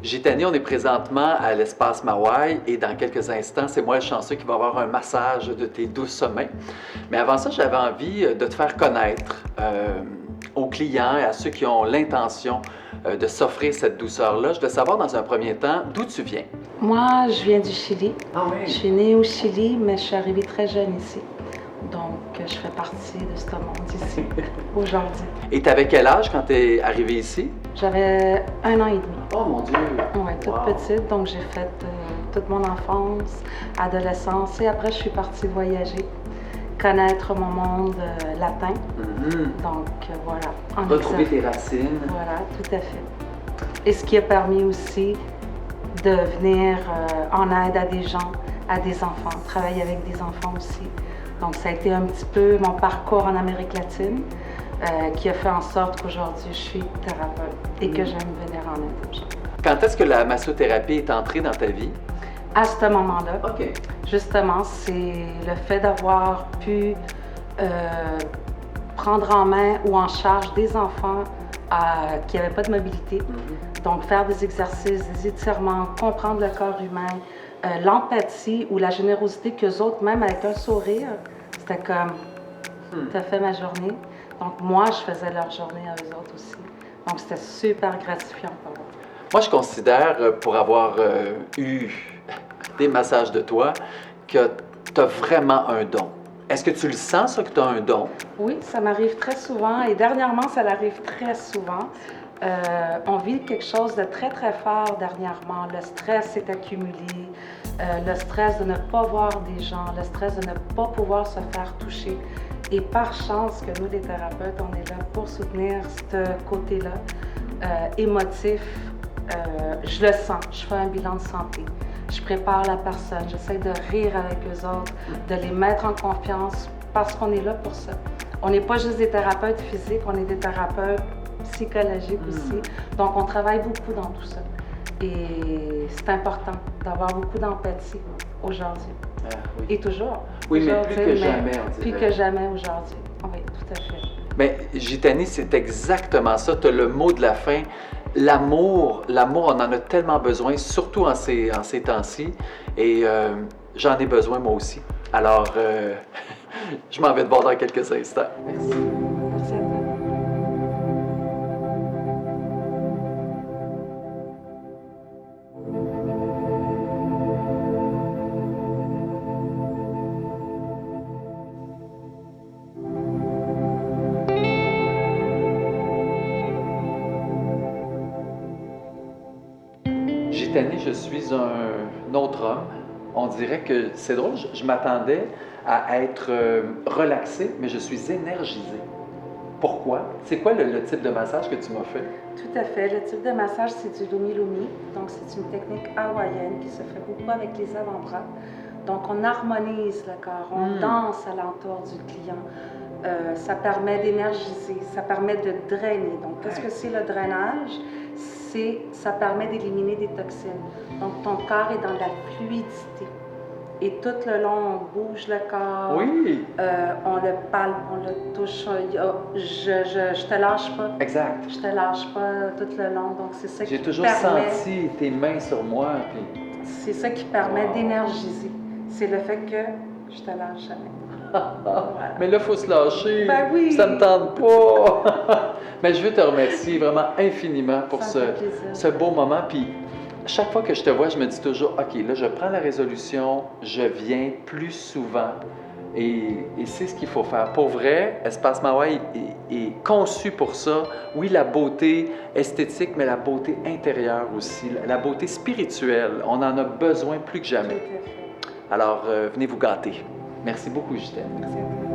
Gitani, on est présentement à l'espace Mawai et dans quelques instants, c'est moi le chanceux qui va avoir un massage de tes douces mains. Mais avant ça, j'avais envie de te faire connaître aux clients et à ceux qui ont l'intention de s'offrir cette douceur-là. Je veux savoir dans un premier temps d'où tu viens. Moi, je viens du Chili. Ah oui? Je suis née au Chili, mais je suis arrivée très jeune ici. Donc, je fais partie de ce monde ici, aujourd'hui. Et tu avais quel âge quand tu es arrivée ici? J'avais 1 an et demi. Oh mon Dieu! Oui, toute petite. Donc, j'ai fait toute mon enfance, adolescence. Et après, je suis partie voyager, connaître mon monde latin. Donc, voilà. Retrouver tes racines. Voilà, tout à fait. Et ce qui a permis aussi de venir en aide à des gens, à des enfants, travailler avec des enfants aussi. Donc, ça a été un petit peu mon parcours en Amérique latine qui a fait en sorte qu'aujourd'hui, je suis thérapeute et que j'aime venir en aide aux gens. Quand est-ce que la massothérapie est entrée dans ta vie? À ce moment-là, OK. justement, c'est le fait d'avoir pu prendre en main ou en charge des enfants qui n'avaient pas de mobilité. Donc, faire des exercices, des étirements, comprendre le corps humain, l'empathie ou la générosité qu'eux autres, même avec un sourire, c'était comme « t'as fait ma journée ». Donc, moi, je faisais leur journée à eux autres aussi. Donc, c'était super gratifiant pour moi. Moi, je considère, pour avoir eu des massages de toi, que tu as vraiment un don. Est-ce que tu le sens, ça, que tu as un don? Oui, ça m'arrive très souvent et dernièrement, ça l'arrive très souvent. On vit quelque chose de très, très fort dernièrement. Le stress s'est accumulé, le stress de ne pas voir des gens, le stress de ne pas pouvoir se faire toucher. Et par chance que nous, les thérapeutes, on est là pour soutenir ce côté-là émotif. Je le sens, je fais un bilan de santé. Je prépare la personne, j'essaie de rire avec eux autres, de les mettre en confiance parce qu'on est là pour ça. On n'est pas juste des thérapeutes physiques, on est des thérapeutes psychologiques aussi. Donc, on travaille beaucoup dans tout ça. Et c'est important d'avoir beaucoup d'empathie aujourd'hui. Oui. Et toujours. Oui, mais plus que jamais, on dirait. Plus que jamais aujourd'hui. Oui, tout à fait. Mais Gitani, c'est exactement ça. Tu as le mot de la fin. L'amour, on en a tellement besoin, surtout en ces temps-ci. Et j'en ai besoin moi aussi. Alors, je m'en vais te voir dans quelques instants. Merci. Merci à toi. Gitani, je suis un autre homme. On dirait que c'est drôle, je m'attendais à être relaxé, mais je suis énergisé. Pourquoi? C'est quoi le type de massage que tu m'as fait? Tout à fait. Le type de massage, c'est du Lumi Lumi. Donc, c'est une technique hawaïenne qui se fait beaucoup avec les avant-bras. Donc, on harmonise le corps, on danse alentour du client. Ça permet d'énergiser, ça permet de drainer. Donc, qu'est-ce que c'est le drainage? Ça permet d'éliminer des toxines. Donc, ton corps est dans la fluidité. Et tout le long, on bouge le corps, Oui. On le palpe, on le touche. Je te lâche pas. Exact. Je te lâche pas tout le long. Donc, c'est ça qui J'ai toujours permet... senti tes mains sur moi. Puis... C'est ça qui permet d'énergiser. C'est le fait que je te lâche jamais. Voilà. Mais là, il faut se lâcher. Ben oui. Ça ne me tente pas. Mais je veux te remercier vraiment infiniment pour Ça me fait plaisir. ce beau moment. Puis chaque fois que je te vois, je me dis toujours, OK, là, je prends la résolution, je viens plus souvent. Et c'est ce qu'il faut faire. Pour vrai, Espace Mawai est conçu pour ça. Oui, la beauté esthétique, mais la beauté intérieure aussi, la beauté spirituelle. On en a besoin plus que jamais. Tout à fait. Alors, venez vous gâter. Merci beaucoup, Gitani. Merci à toi.